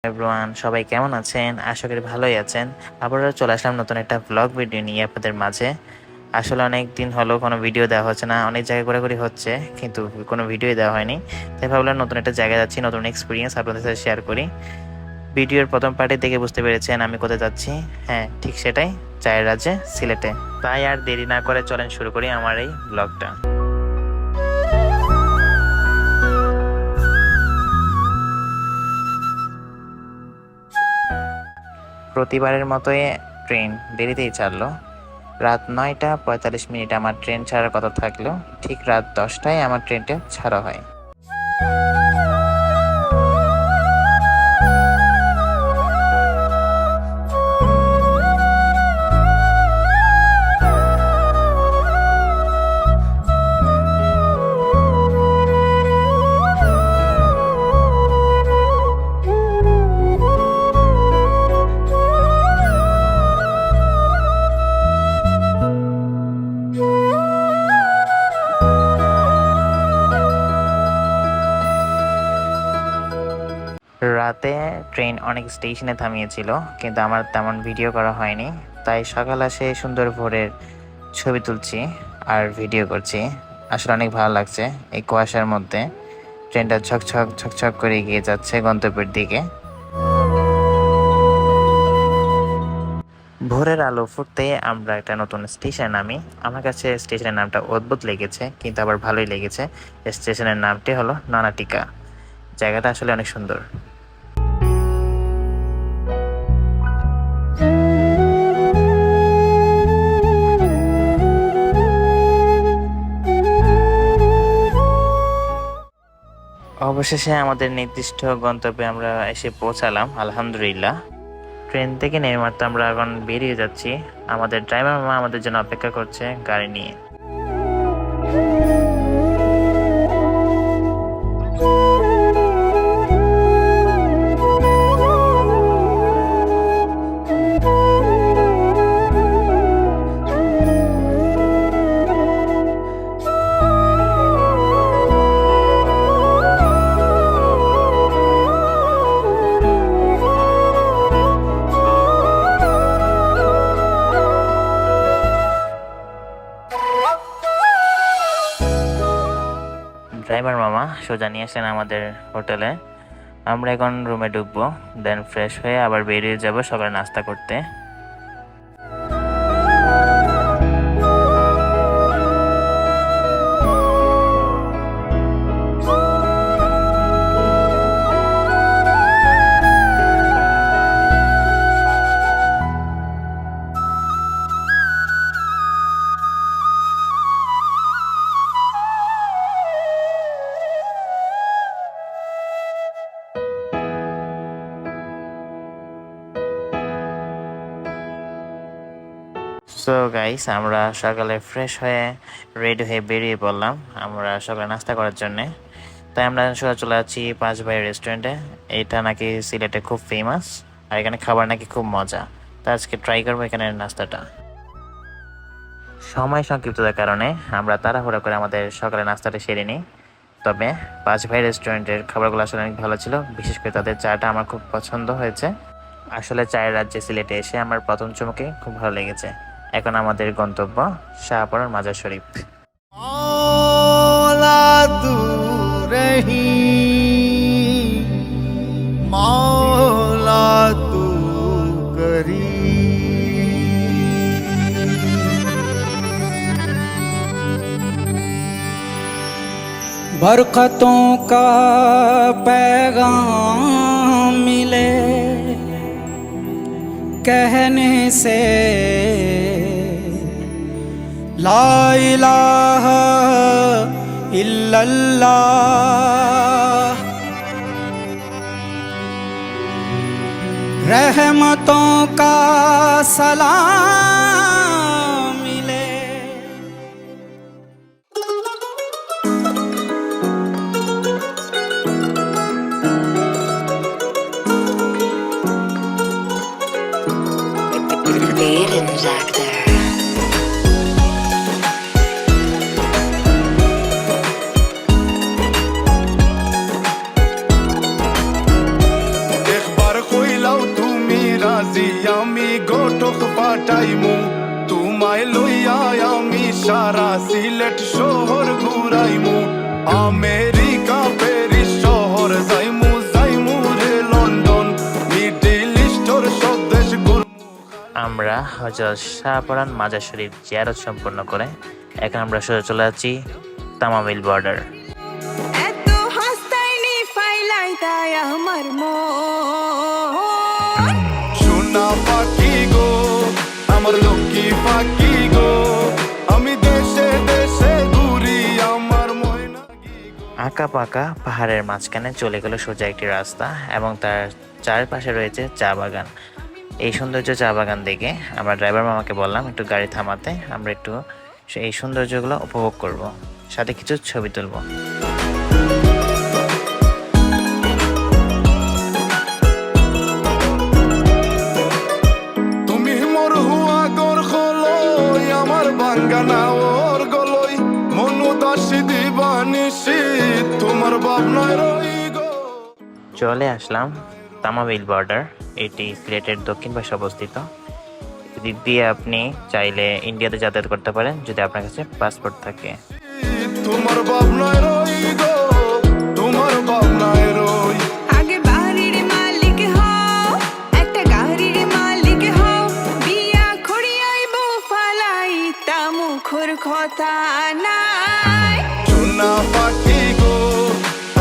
Everyone, সবাই কেমন আছেন? আশা করি ভালোই আছেন। আবারও চলে আসলাম নতুন একটা ব্লগ ভিডিও নিয়ে আপনাদের মাঝে। আসলে অনেক দিন হলো কোনো ভিডিও দেওয়া হচ্ছে না, অনেক জায়গায় ঘোরাঘুরি হচ্ছে কিন্তু কোনো ভিডিওই দেওয়া হয়নি। তাই ভাবলাম নতুন একটা জায়গায় যাচ্ছি, নতুন এক্সপিরিয়েন্স আপনাদের সাথে শেয়ার করি। ভিডিওর প্রথম পার্টি দেখে বুঝতে পেরেছেন আমি কোথায় যাচ্ছি। হ্যাঁ, ঠিক সেটাই, চায়ের রাজ্যে, সিলেটে। তাই আর দেরি না করে চলেন শুরু করি আমার এই ব্লগটা। প্রতিবারের মতোই ট্রেন দেরিতেই ছাড়লো। রাত ৯টা ৪৫ আমার ট্রেন ছাড়ার কথা থাকলেও ঠিক রাত ১০টায় আমার ট্রেনটা ছাড়া হয়। রাতে ট্রেন অনেক স্টেশনে থামিয়েছিল, কিন্তু আমার তেমন ভিডিও করা হয়নি। তাই সকাল আসে সুন্দর ভোরের ছবি তুলছি আর ভিডিও করছি। আসলে অনেক ভালো লাগছে এই কুয়াশার মধ্যে। ট্রেনটা ঝকঝক ঝকঝক করে এগিয়ে যাচ্ছে গন্তব্যের দিকে। ভোরের আলো ফুটতে আমরা একটা নতুন স্টেশনে নামি। আমার কাছে স্টেশনের নামটা অদ্ভুত লেগেছে, কিন্তু আবার ভালোই লেগেছে। স্টেশনের নামটি হলো নানাটিকা। জায়গাটা আসলে অনেক সুন্দর। অবশেষে আমাদের নির্দিষ্ট গন্তব্যে আমরা এসে পৌঁছালাম, আলহামদুলিল্লাহ। ট্রেন থেকে নেমে মাত্র আমরা এখন বেরিয়ে যাচ্ছি। আমাদের ড্রাইভার মামা আমাদের জন্য অপেক্ষা করছে গাড়ি নিয়ে। ড্রাইভার মামা সোজা নিয়ে আসলেন আমাদের হোটেলে। আমরা এখন রুমে ঢুকবো, দেন ফ্রেশ হয়ে আবার বেরিয়ে যাব সকালে নাস্তা করতে। সো গাইস, আমরা সকালে ফ্রেশ হয়ে রেডি হয়ে বেরিয়ে পড়লাম আমরা সকালে নাস্তা করার জন্যে। তাই আমরা সোজা চলে যাচ্ছি ৫ ভাই রেস্টুরেন্টে। এটা নাকি সিলেটে খুব ফেমাস, আর এখানে খাবার নাকি খুব মজা। তা আজকে ট্রাই করবো এখানের নাস্তাটা। সময় সংক্ষিপ্ততার কারণে আমরা তাড়াহুড়া করে আমাদের সকালে নাস্তাটা সেরে নিই। তবে ৫ ভাই রেস্টুরেন্টের খাবারগুলো আসলে অনেক ভালো ছিল, বিশেষ করে তাদের চাটা আমার খুব পছন্দ হয়েছে। আসলে চায়ের রাজ্যে সিলেটে এসে আমার প্রথম চমকে খুব ভালো লেগেছে। এখন আমাদের গন্তব্য শাহপরার মাজার শরীফ। मौला तू रही मौला तू करी बरकतों का पैगाम मिले कहने से ला इलाहा इल्लल्लाह रहमतों का सलाम मिले। নাটক পাঠাইমু তোমায় লইয়া আমি সারা সিলেট শহর ঘুরাইমু আমেরিকা প্যারিস শহর যাইমু যাইমু রে লন্ডন মিডল ইস্টর সব দেশ ঘুরমু। আমরা হযরত শাহপরান মাজার শরীফ জিয়ারত সম্পন্ন করে এখন আমরা সোজা চলে যাচ্ছি তামাবিল বর্ডার। এত হাসতাইনি ফাইলাই তাই আমার মন সোনা পাখি গো আমার লক্ষ্মী পাখি গো আমি দেশে দেশে ঘুরি আমার ময়না আঁকা পাকা পাহাড়ের মাঝখানে চলে গেল সোজা একটি রাস্তা এবং তার চারপাশে রয়েছে চা বাগান। এই সৌন্দর্য চা বাগান দেখে আমরা ড্রাইভার মামাকে বললাম একটু গাড়ি থামাতে, আমরা একটু এই সৌন্দর্যগুলো উপভোগ করব, সাথে কিছু ছবি তুলব। তুমি মোর হুয়া গর খলই আমার বাঙ্গানা ওর গলই মনু দাসী দিবানিসি তোমার ভাবনায় রই গো। চলে আসলাম তামাবিল বর্ডার। এটি সিলেটের দক্ষিণ পাশে অবস্থিত। এদিক দিয়ে আপনি চাইলে ইন্ডিয়াতে যাতায়াত করতে পারেন যদি আপনার কাছে পাসপোর্ট থাকে। তোমার ভাবনায় রই গো তোমার ভাবনায় রই আগে বাড়ির মালিক হও একটা গাড়ির মালিক হও বিয়া খড়িয়াইব ফালাই তা মুখর কথা নাই সোনা পাখি গো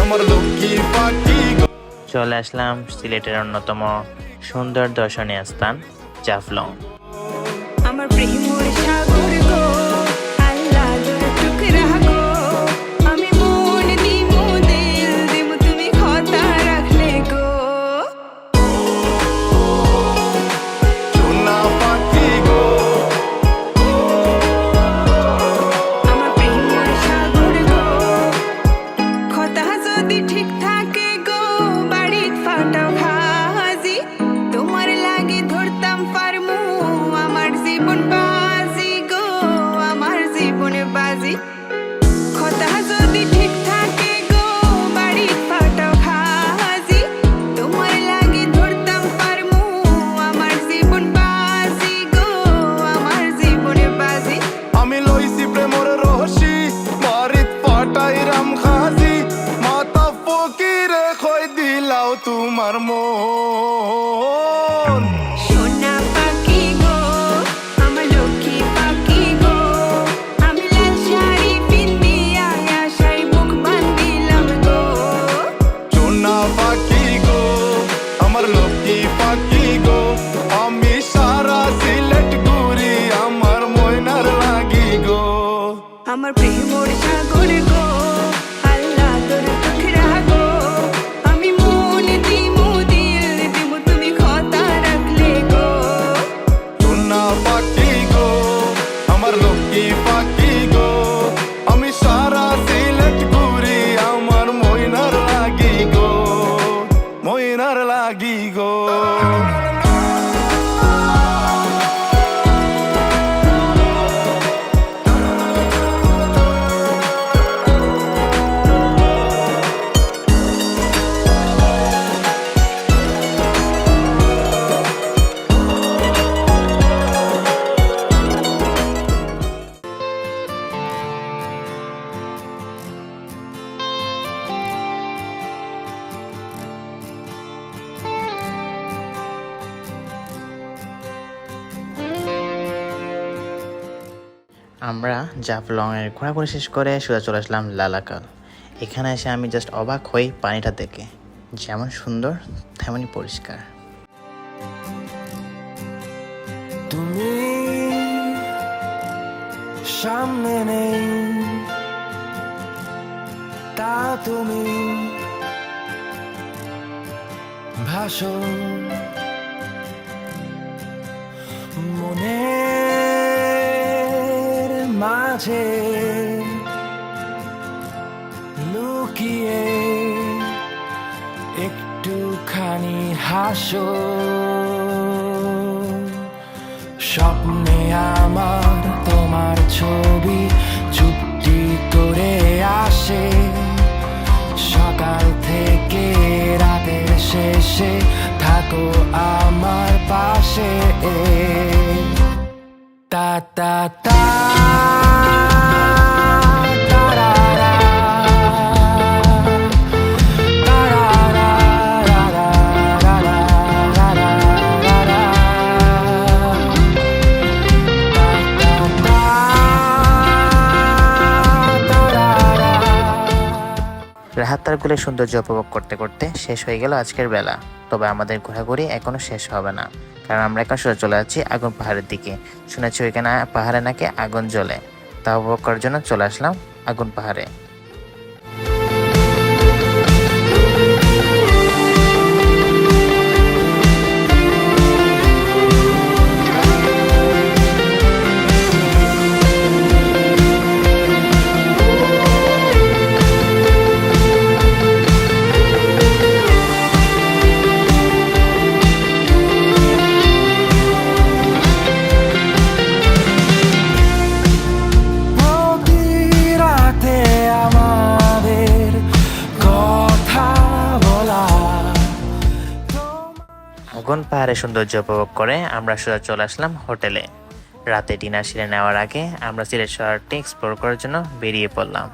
আমার লক্ষ্মী পাখি গো। চলে আসলাম সিলেটের অন্যতম সুন্দর দর্শনীয় স্থান জাফলং। আমার প্রেমর সাগর গো আল্লাহ তোর টুকরা গো আমি মন দিমু দিল দিমু তুমি কথা রাখলে গো সোনা পাখি গো আমার প্রেমর সাগর গো কথা যদি ঠিক থাকে গো বাড়িত ফাটাও খাজি তোমার লাগে ধরতাম পারমু আমার জীবন বাজি গো আমার জীবন বাজি কথা যদি ঠিক থাকে গো বাড়িত ফাটাও খাজি তোমার লাগে ধরতাম পারমু আমার জীবন বাজি গো আমার জীবন বাজি আমি লইছি প্রেমর রহসি মারিত পাটাই রাম খাজি মাতা ফকিরে খই দিলাও তোমার মন। সোনা পাখি গো আমার লক্ষ্মী পাখি গো আমি লাল শাড়ি পিন্দিয়া আশায় মুখ বান্ধিলাম গো সোনা পাখি গো আমার লক্ষ্মী পাখি গো আমি সারা সিলেট ঘুরি আমার ময়নার লাগি গো। আমার প্রেমর সাগর গো আল্লাহ তোর টুকরা গো আমি মন দিমু দিল দিমু তুমি কথা রাখলে গো সোনা পাখি গো আমার লক্ষ্মী পাখি গো আমি সারা সিলেট ঘুরি আমার ময়নার লাগি গো ময়নার লাগি গো। আমরা জাফলংয়ের ঘোরাঘুরি শেষ করে সোজা চলে আসলাম লালাকাল। এখানে এসে আমি জাস্ট অবাক হই পানিটা দেখে, যেমন সুন্দর তেমনই পরিষ্কার। তুমি সামনে নেই তা তুমি ভাসো মনের মাঝে লুকিয়ে একটুখানি হাসো স্বপ্নে আমার তোমার ছবি চুপটি করে আসে সকাল থেকে রাতের শেষে থাকো আমার পাশে ta ta ta ra ra ta ra ra ra ra ra ra ra ra ra Rahat তার গুলের সৌন্দর্য উপভোগ করতে করতে শেষ হয়ে গেল আজকের বেলা। তবে আমাদের ঘোরাঘুরি এখনো শেষ হবে না, কারণ আমরা এখন সোজা চলে যাচ্ছি আগুন পাহাড়ের দিকে। শুনেছি ওইখানে পাহাড়ে নাকি আগুন জ্বলে, তা উপভোগ করার জন্য চলে আসলাম আগুন পাহাড়ে। রাতে আমাদের কথা বলা আগুন পাহাড়ের সৌন্দর্য উপভোগ করে আমরা সোজা চলে আসলাম হোটেলে। রাতে ডিনার সেরে নেওয়ার আগে আমরা সিলেট শহরটি এক্সপ্লোর করার জন্য বেরিয়ে পড়লাম।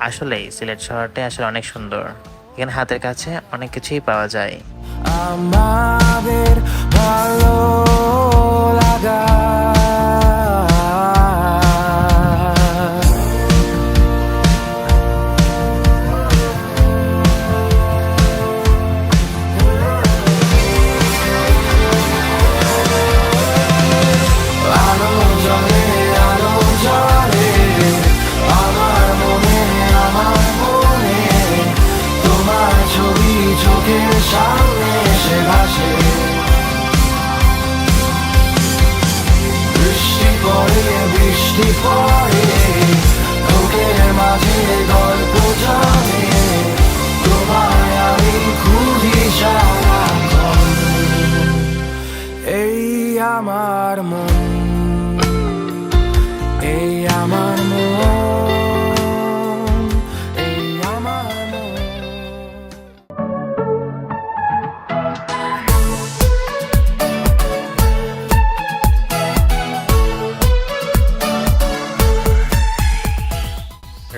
আসলে সিলেট শহরটি আসলে অনেক সুন্দর, এখানে হাতের কাছে অনেক কিছুই পাওয়া যায়। আমাদের ভালো লাগা আলো জ্বলে আমার মনে তোমার ছবি চোখের সামনে এসে ভাসে। বৃষ্টি পড়ে লোকের মাঝে গল্প জানে, তোমায় আমি খুঁজি সারাক্ষণ। এই আমার মন, এই আমার মন, এই আমার মন।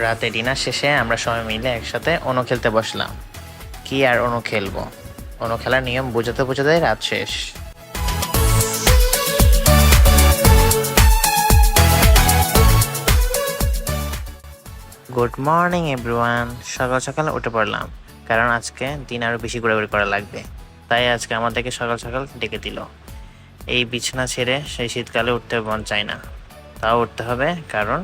রাতে ডিনার শেষে আমরা সবাই মিলে একসাথে অনু খেলতে বসলাম। কি আর অনু খেলবো, অনু খেলার নিয়ম বোঝাতে বোঝাতে রাত শেষ। Good morning everyone. সকাল সকাল উঠে পড়লাম, কারণ আজকে দিন আরো বেশি ঘোরাঘুরি করা লাগবে। তাই আজকে আমাদেরকে সকাল সকাল ডেকে দিল। এই বিছানা ছেড়ে সেই শীতকালে উঠতে মন চায় না, তাও উঠতে হবে, কারণ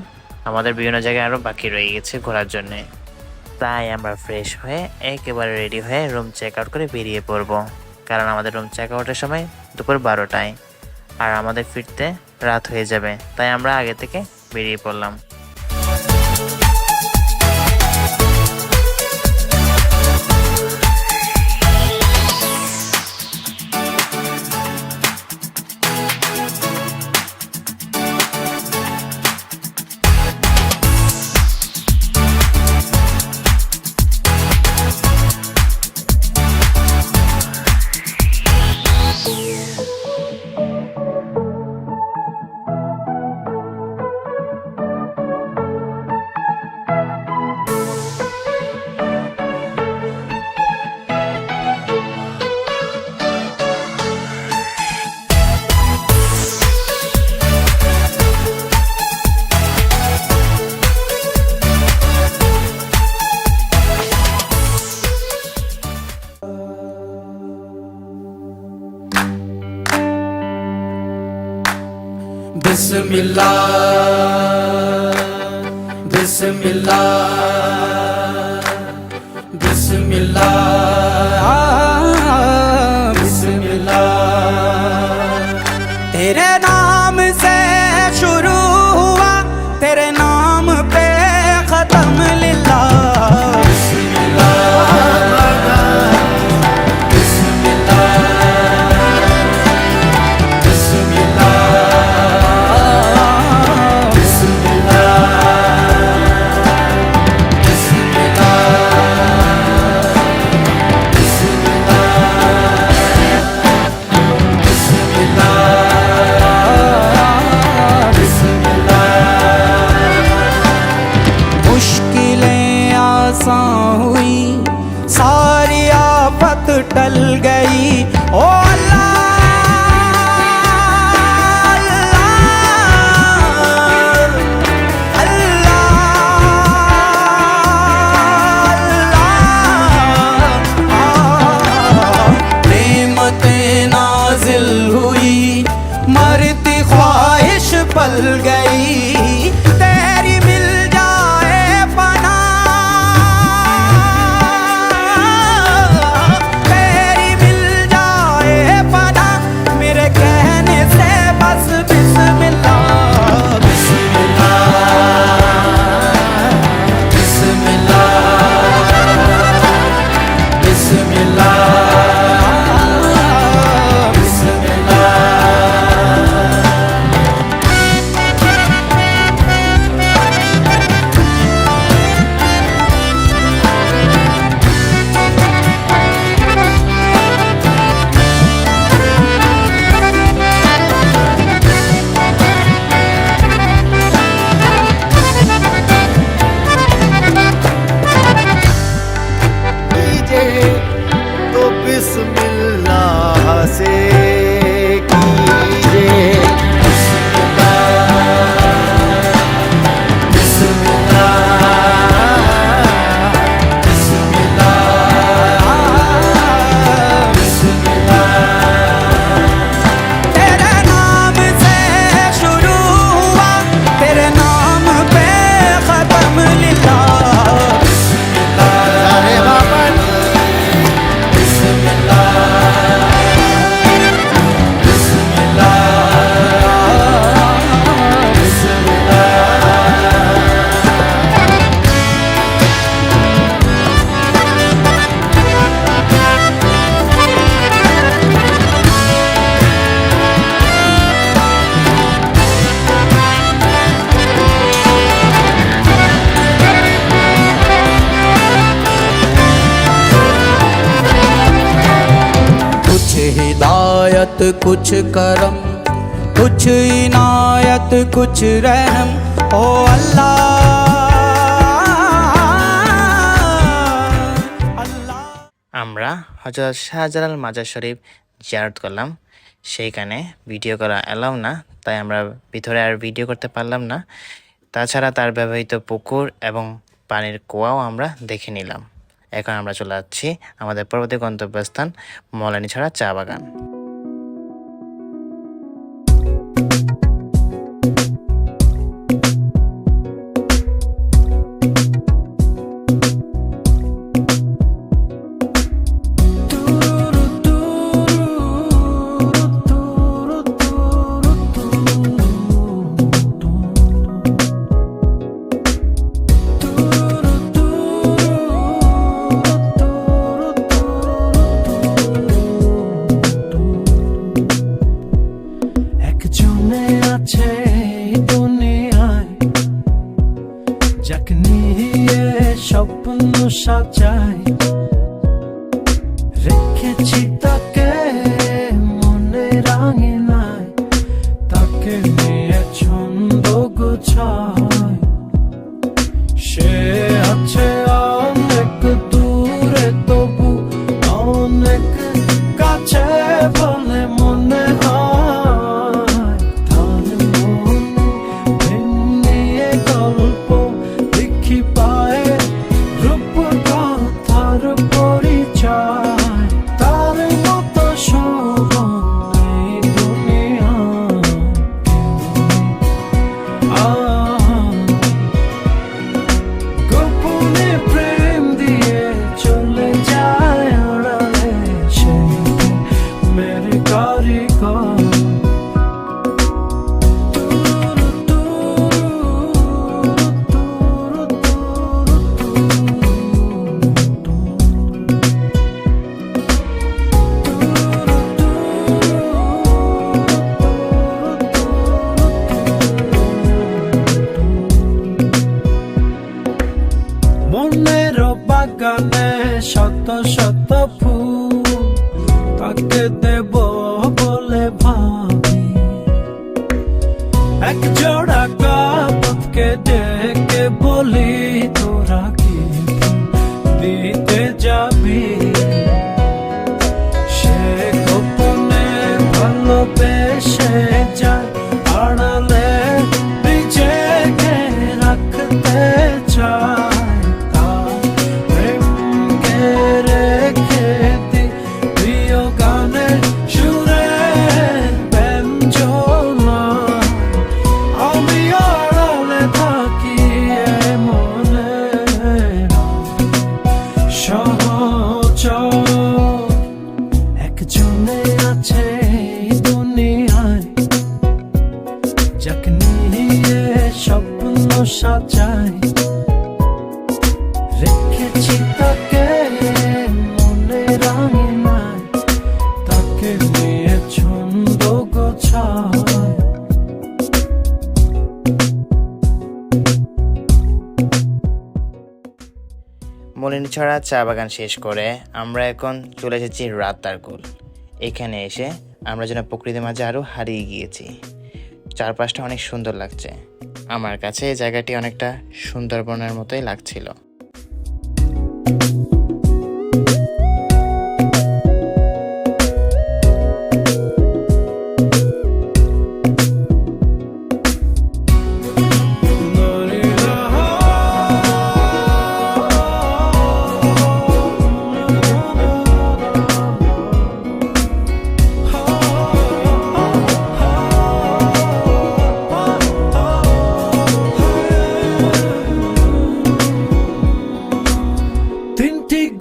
আমাদের বিভিন্ন জায়গায় আরো বাকি রয়ে গেছে ঘোরার জন্যে। তাই আমরা ফ্রেশ হয়ে একেবারে রেডি হয়ে রুম চেক আউট করে বেরিয়ে পড়ব, কারণ আমাদের রুম চেক আউটের সময় দুপুর 12টায়, আর আমাদের ফিরতে রাত হয়ে যাবে। তাই আমরা আগে থেকে বেরিয়ে পড়লাম। बिस्मिल्लाह बिस्मिल्लाह बिस्मिल्लाह बिस्मिल्लाह। तेरे नाम से शुरू हुआ, तेरे नाम पे खत्म लिल्लाह। इनायत कुछ करम, कुछ इनायत कुछ रहम, ओ अल्लाह अल्लाह। আমরা হযরত শাহজালাল মাজার শরীফ জিয়ারত করলাম। সেইখানে ভিডিও করা অ্যালাউ না, তাই আমরা ভিতরে আর ভিডিও করতে পারলাম না। তাছাড়া তার ব্যবহৃত পুকুর এবং পানির কুয়াও আমরা দেখে নিলাম। এখন আমরা চলে যাচ্ছি আমাদের পরবর্তী গন্তব্যস্থান মৌলানিছড়া চা বাগান। একজনে আছে দুনিয়ায়, যাকে নিয়ে স্বপ্ন সাজাই, রেখেছি তাকে মনে রাঙিনায়, তাকে নিয়ে ছন্দ গোছায়। সে আছে অনেক দূরে তবু অনেক কাছে বলে মনে হয়। তার মনে নিয়ে গল্প লিখি পায়, রূপ কথার পরিচয়। তার মতো শোভন এই দুনিয়ায় গোপনে প্রেম দিয়ে চলে যায় আড়ালে, সেই মেরে কারিগর। মনের বাগানে শত শত ফুল, তাকে দেব বলে ভাবি। এক জোড়া কাপকে ডেকে বলি, তোরা কি দিতে যাবি? সে গোপনে ভালোবেসে যায়, আড়ালে নিজেকে রাখতে চায়। তার প্রেমকে রেখে দি প্রিয় গানের সুরের ব্যঞ্জনায়। আমি আড়ালে থাকি মনে সহচর। একজনে আছে দুনিয়ায়, যাকে নিয়ে স্বপ্ন সাজাই, রেখেছি তাকে মনে রাঙিনায়, তাকে নিয়ে ছন্দ গোছায়। মৌলানিছড়া চা বাগান শেষ করে আমরা এখন চলে এসেছি রাতারগুল। এখানে এসে আমরা যেন প্রকৃতির মাঝে আরও হারিয়ে গিয়েছি। চারপাশটা অনেক সুন্দর লাগছে। আমার কাছে এই জায়গাটি অনেকটা সুন্দরবনের মতোই লাগছিল।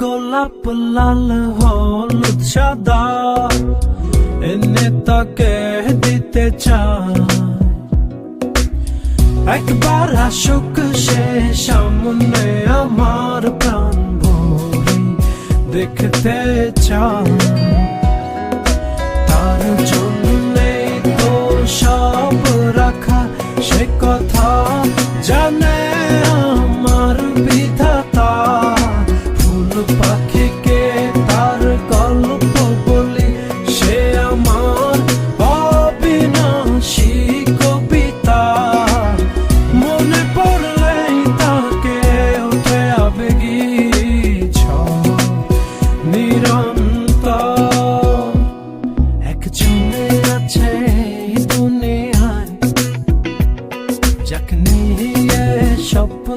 গোলাপ লাল হলুদ সাদা এনে তাকে দিতে চাই। একবার আসুক সে সামনে আমার প্রাণ ভরে দেখতে চাই। তার জন্যে তো সব রাখা সে কথা জানে আমার বিধাতা। ফুল পাখিকে তার গল্প বলি সে আমার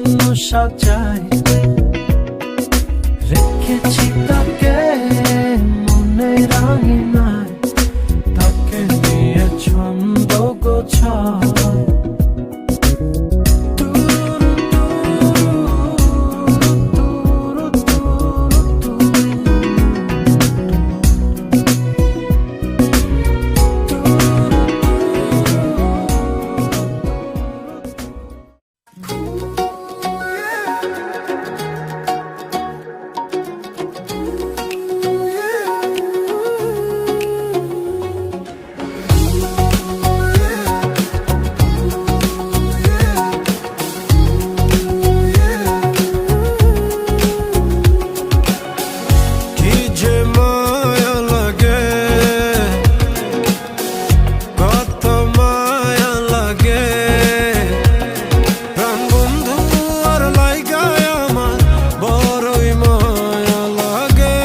জন্য সাজাই, রেখেছি তাকে মনের আঙিনায়, তাকে নিয়ে ছন্দ গোছায়। কি যে মায়া লাগে, কত মায়া লাগে, প্রাণ বন্ধু আর লাইগায় আমার বড়ই মায়া লাগে।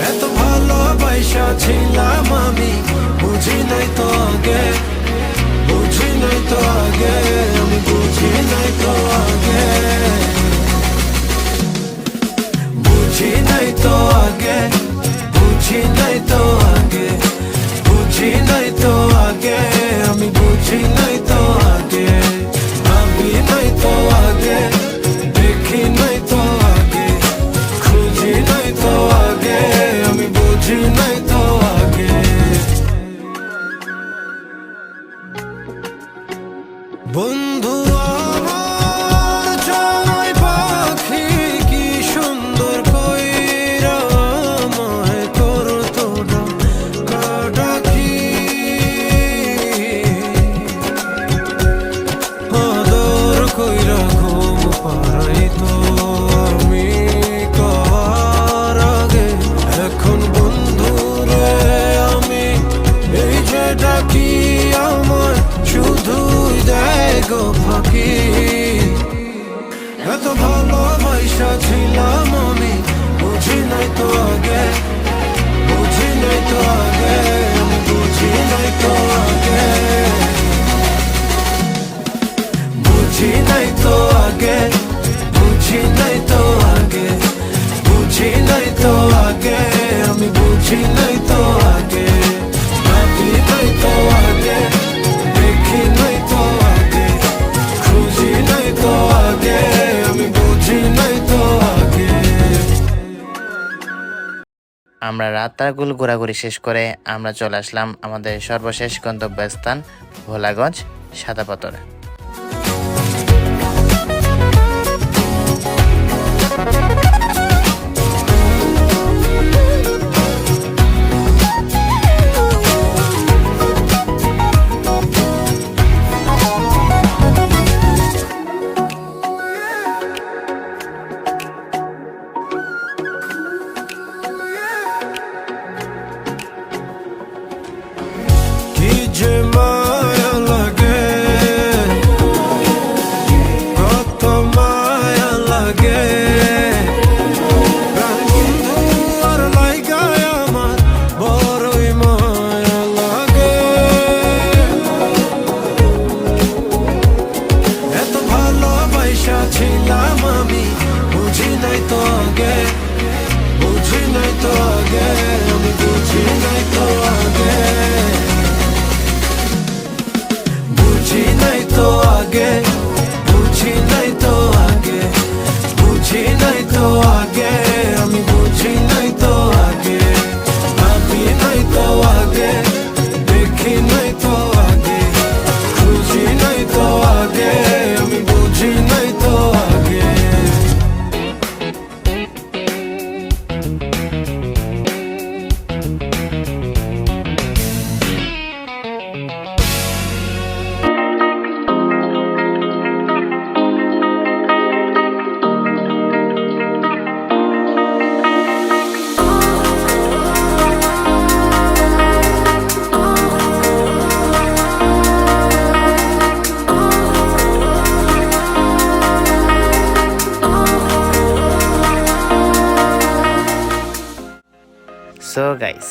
এত ভালোবাসা ছিলাম আমি, বুঝি নাই তো আগে, বুঝি নাই তো আগে, আমি বুঝি নাই তো আগে, বুঝি নাই তো আগে, বুঝি নাই তো আগে, বুঝি নাই তো আগে, আমি বুঝি নাই তো আগে, ভাবি নাই তো আগে, দেখি নাই তো আগে, খুঁজি নাই তো আগে, আমি বুঝি নাই তো আগে। বন্ধু আমার জয় পাখি কি সুন্দর কইরা আমায় করতো ডাকাডাকি, আদর কইরা ঘুম পাড়াইতো আমি কার আগে। এখন বন্ধুরে আমি এই যে ডাকি, আমায় শুধুই দেয় গো ফাঁকি। এত ভালোবাসা ছিলাম আমি, বুঝি নাই তো আগে, বুঝি নাই তো আগে, আমি বুঝি নাই তো আগে, বুঝি নাই তো আগে, বুঝি নাই তো আগে, বুঝি নাই তো আগে, আমি বুঝি নাই তো আগে, ভাবি নাই তো আগে, দেখি নাই তো আগে, খুঁজি নাই তো আগে, আমি বুঝি নাই তো আগে। আমরা রাতারগুল ঘোরাঘুরি শেষ করে আমরা চলে আসলাম আমাদের সর্বশেষ গন্তব্যস্থান ভোলাগঞ্জ সাদা পাথর। কি যে মায়া লাগে, কত মায়া লাগে, প্রাণ বন্ধু আর লাইগায় আমার বড়ই মায়া লাগে। এত ভালোবাসা ছিলাম আমি, বুঝি নাই তো আগে, বুঝি নাই তো আগে, আমি বুঝি নাই তো আগে, বুঝি নাই তো আগে, বুঝি নাই তো আগে, বুঝি নাই তো আগে, আমি বুঝি নাই তো আগে, ভাবি নাই তো আগে, দেখি নাই তো আগে, খুঁজি নাই তো আগে, আমি বুঝি নাই তো আগে। সো গাইস,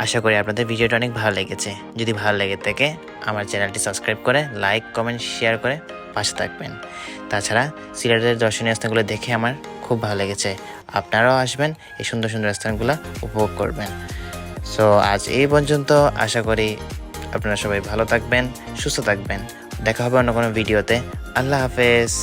আশা করি আপনাদের ভিডিওটা অনেক ভালো লেগেছে। যদি ভালো লেগে থাকে আমার চ্যানেলটি সাবস্ক্রাইব করে লাইক কমেন্ট শেয়ার করে পাশে থাকবেন। তাছাড়া সিলেটের দর্শনীয় স্থানগুলো দেখে আমার খুব ভালো লেগেছে, আপনারাও আসবেন, এই সুন্দর সুন্দর স্থানগুলো উপভোগ করবেন। সো আজ এই পর্যন্ত, আশা করি আপনারা সবাই ভালো থাকবেন, সুস্থ থাকবেন। দেখা হবে অন্য কোনো ভিডিওতে। আল্লাহ হাফেজ।